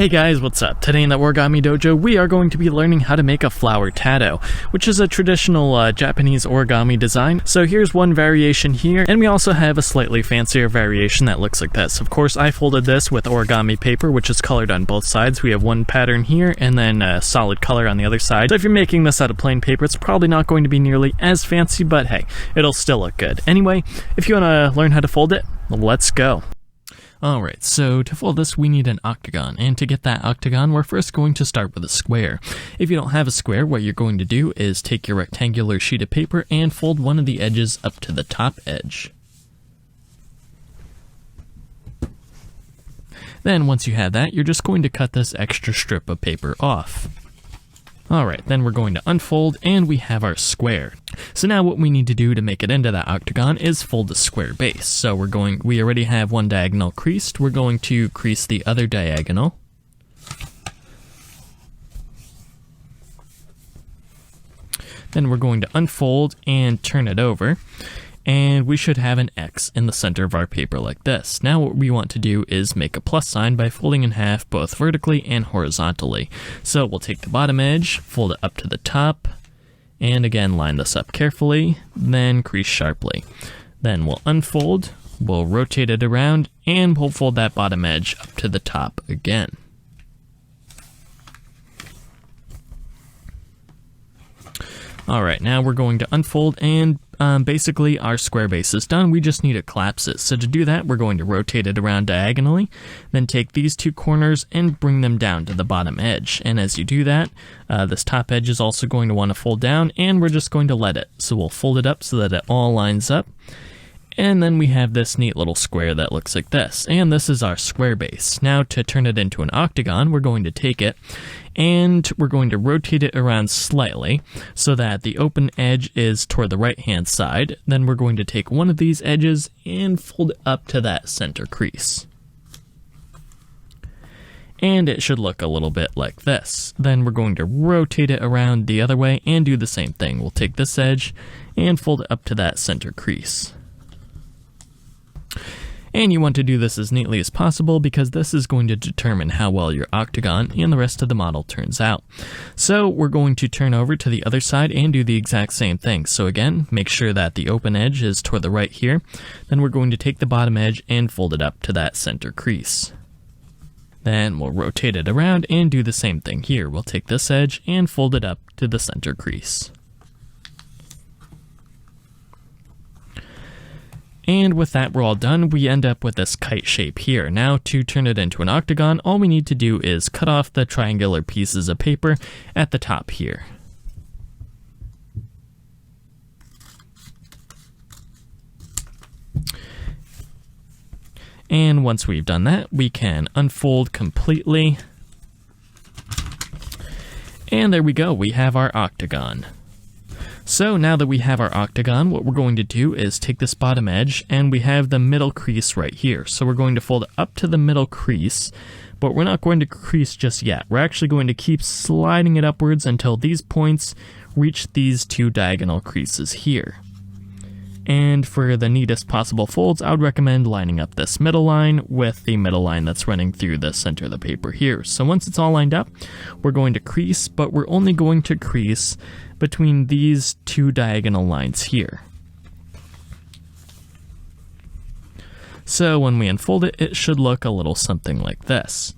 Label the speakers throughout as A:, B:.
A: Hey guys, what's up? Today in the Origami Dojo, we are going to be learning how to make a flower Tato, which is a traditional Japanese origami design. So here's one variation here, and we also have a slightly fancier variation that looks like this. Of course, I folded this with origami paper, which is colored on both sides. We have one pattern here, and then a solid color on the other side. So if you're making this out of plain paper, it's probably not going to be nearly as fancy, but hey, it'll still look good. Anyway, if you want to learn how to fold it, let's go. Alright, so to fold this we need an octagon, and to get that octagon we're first going to start with a square. If you don't have a square, what you're going to do is take your rectangular sheet of paper and fold one of the edges up to the top edge. Then once you have that, you're just going to cut this extra strip of paper off. Alright, then we're going to unfold and we have our square. So now what we need to do to make it into that octagon is fold the square base. So we already have one diagonal creased, we're going to crease the other diagonal. Then we're going to unfold and turn it over. And we should have an X in the center of our paper like this. Now what we want to do is make a plus sign by folding in half both vertically and horizontally. So we'll take the bottom edge, fold it up to the top, and again line this up carefully, then crease sharply. Then we'll unfold, we'll rotate it around, and we'll fold that bottom edge up to the top again. Alright, now we're going to unfold and basically our square base is done. We just need to collapse it. So to do that, we're going to rotate it around diagonally, then take these two corners and bring them down to the bottom edge. And as you do that, this top edge is also going to want to fold down, and we're just going to let it. So we'll fold it up so that it all lines up. And then we have this neat little square that looks like this. And this is our square base. Now to turn it into an octagon, we're going to take it and we're going to rotate it around slightly so that the open edge is toward the right hand side. Then we're going to take one of these edges and fold it up to that center crease. And it should look a little bit like this. Then we're going to rotate it around the other way and do the same thing. We'll take this edge and fold it up to that center crease. And you want to do this as neatly as possible because this is going to determine how well your octagon and the rest of the model turns out. So we're going to turn over to the other side and do the exact same thing. So again, make sure that the open edge is toward the right here. Then we're going to take the bottom edge and fold it up to that center crease. Then we'll rotate it around and do the same thing here. We'll take this edge and fold it up to the center crease. And with that we're all done, we end up with this kite shape here. Now to turn it into an octagon, all we need to do is cut off the triangular pieces of paper at the top here. And once we've done that, we can unfold completely. And there we go, we have our octagon. So now that we have our octagon, what we're going to do is take this bottom edge, and we have the middle crease right here. So we're going to fold it up to the middle crease, but we're not going to crease just yet. We're actually going to keep sliding it upwards until these points reach these two diagonal creases here. And for the neatest possible folds, I would recommend lining up this middle line with the middle line that's running through the center of the paper here. So once it's all lined up, we're going to crease, but we're only going to crease between these two diagonal lines here. So when we unfold it, it should look a little something like this.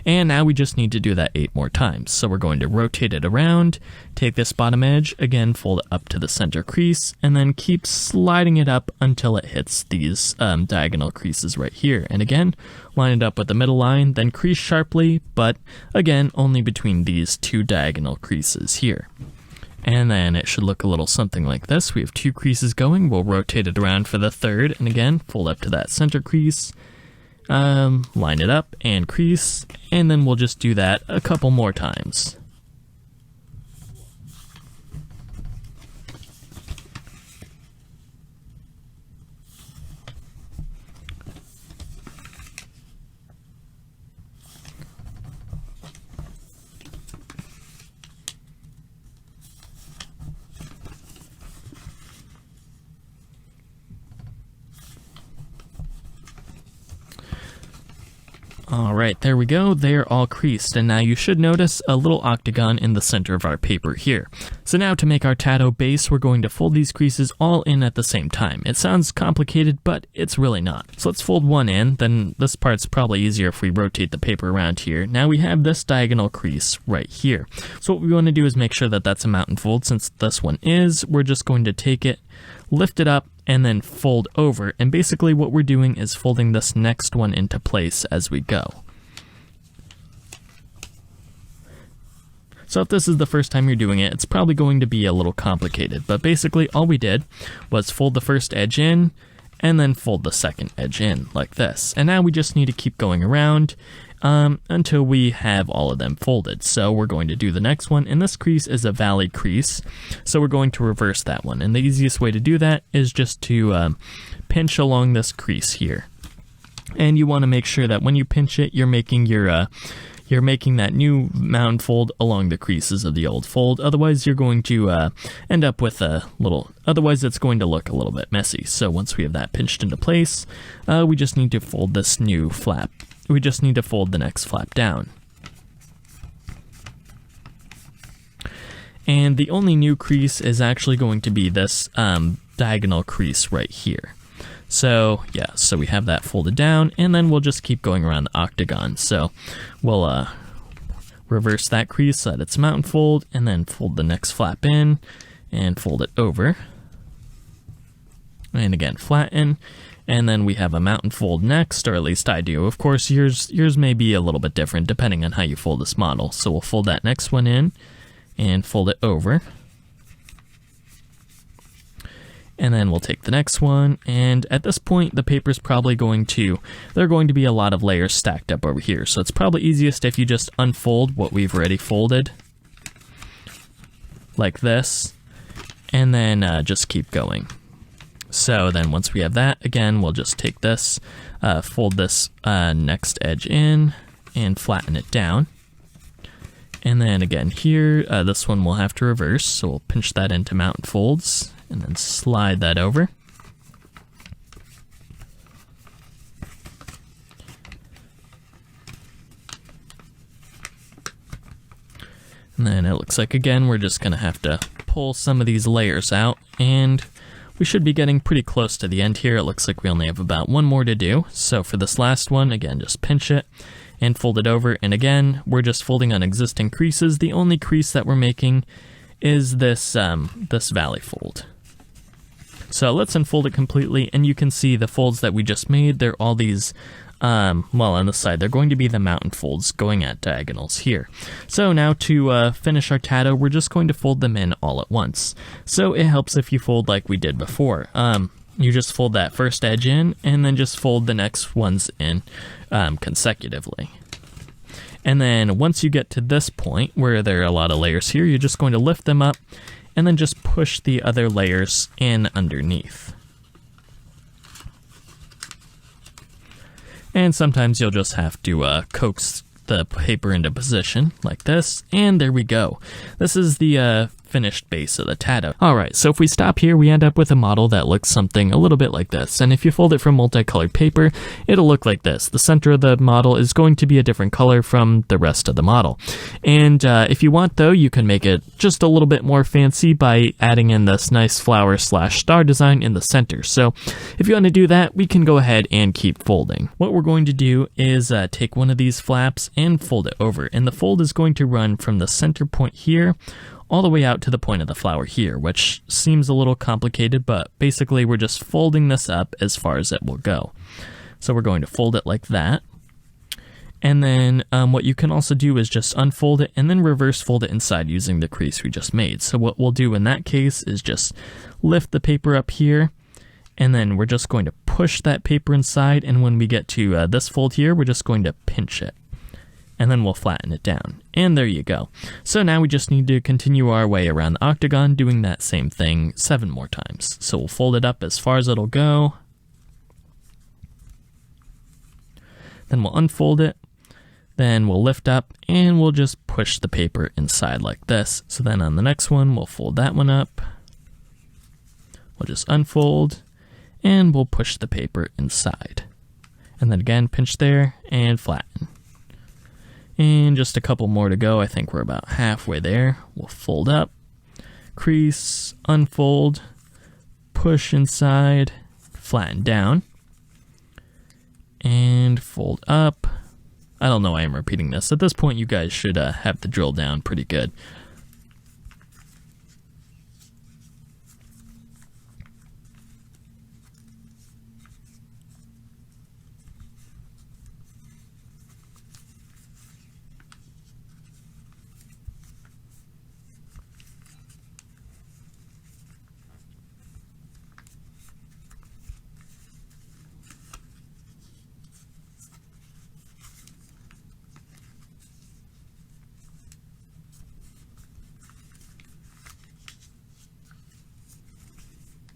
A: And now we just need to do that 8 more times. So we're going to rotate it around, take this bottom edge, again fold it up to the center crease, and then keep sliding it up until it hits these diagonal creases right here. And again, line it up with the middle line, then crease sharply, but again, only between these two diagonal creases here. And then it should look a little something like this. We have 2 creases going, we'll rotate it around for the third, and again, fold up to that center crease, line it up and crease, and then we'll just do that a couple more times. Alright, there we go. They're all creased, and now you should notice a little octagon in the center of our paper here. So now to make our Tato base, we're going to fold these creases all in at the same time. It sounds complicated, but it's really not. So let's fold one in, then this part's probably easier if we rotate the paper around here. Now we have this diagonal crease right here. So what we want to do is make sure that that's a mountain fold. Since this one is, we're just going to take it, lift it up, and then fold over, and basically what we're doing is folding this next one into place as we go. So if this is the first time you're doing it, it's probably going to be a little complicated, but basically all we did was fold the first edge in, and then fold the second edge in, like this. And now we just need to keep going around until we have all of them folded. So we're going to do the next one, and this crease is a valley crease, so we're going to reverse that one. And the easiest way to do that is just to pinch along this crease here. And you want to make sure that when you pinch it, you're making that new mountain fold along the creases of the old fold. Otherwise, you're going to end up with otherwise it's going to look a little bit messy. So once we have that pinched into place, we just need to fold this new flap. We just need to fold the next flap down. And the only new crease is actually going to be this diagonal crease right here. So yeah, so we have that folded down, and then we'll just keep going around the octagon. So we'll reverse that crease so that it's mountain fold, and then fold the next flap in, and fold it over. And again, flatten. And then we have a mountain fold next, or at least I do. Of course, yours may be a little bit different depending on how you fold this model. So we'll fold that next one in and fold it over. And then we'll take the next one, and at this point the paper's probably there are going to be a lot of layers stacked up over here. So it's probably easiest if you just unfold what we've already folded, like this, and then just keep going. So then once we have that, again, we'll just take this, fold this next edge in, and flatten it down. And then again here, this one we'll have to reverse, so we'll pinch that into mountain folds, and then slide that over. And then it looks like, again, we're just going to have to pull some of these layers out, and we should be getting pretty close to the end here. It looks like we only have about one more to do. So for this last one, again, just pinch it and fold it over. And again, we're just folding on existing creases. The only crease that we're making is this, this valley fold. So let's unfold it completely, and you can see the folds that we just made. They're all these, well, on the side, they're going to be the mountain folds going at diagonals here. So now to finish our Tato, we're just going to fold them in all at once. So it helps if you fold like we did before. You just fold that first edge in, and then just fold the next ones in consecutively. And then once you get to this point where there are a lot of layers here, you're just going to lift them up, and then just push the other layers in underneath. And sometimes you'll just have to coax the paper into position like this, and there we go. This is the finished base of the Tato. Alright, so if we stop here, we end up with a model that looks something a little bit like this, and if you fold it from multicolored paper, it'll look like this. The center of the model is going to be a different color from the rest of the model. And if you want, though, you can make it just a little bit more fancy by adding in this nice flower / star design in the center. So if you want to do that, we can go ahead and keep folding. What we're going to do is take one of these flaps and fold it over, and the fold is going to run from the center point here all the way out to the point of the flower here, which seems a little complicated, but basically we're just folding this up as far as it will go. So we're going to fold it like that. And then what you can also do is just unfold it and then reverse fold it inside using the crease we just made. So what we'll do in that case is just lift the paper up here, and then we're just going to push that paper inside, and when we get to this fold here, we're just going to pinch it. And then we'll flatten it down. And there you go. So now we just need to continue our way around the octagon, doing that same thing 7 more times. So we'll fold it up as far as it'll go. Then we'll unfold it. Then we'll lift up, and we'll just push the paper inside like this. So then on the next one, we'll fold that one up. We'll just unfold, and we'll push the paper inside. And then again, pinch there, and flatten. And just a couple more to go. I think we're about halfway there. We'll fold up, crease, unfold, push inside, flatten down, and fold up. I don't know why I'm repeating this. At this point, you guys should have the drill down pretty good.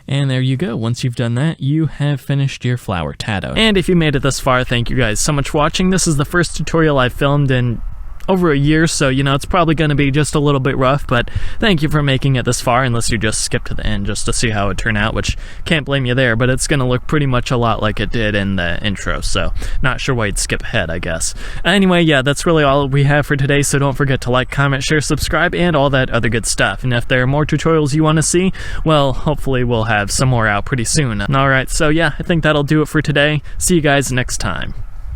A: And there you go. Once you've done that, you have finished your flower Tato. And if you made it this far, thank you guys so much for watching. This is the first tutorial I've filmed in over a year, so you know it's probably going to be just a little bit rough, but thank you for making it this far, unless you just skip to the end just to see how it turned out, which can't blame you there, but it's going to look pretty much a lot like it did in the intro, so not sure why you'd skip ahead, I guess. Anyway, yeah, that's really all we have for today, so don't forget to like, comment, share, subscribe, and all that other good stuff. And if there are more tutorials you want to see, well, hopefully we'll have some more out pretty soon. Alright, so yeah, I think that'll do it for today. See you guys next time.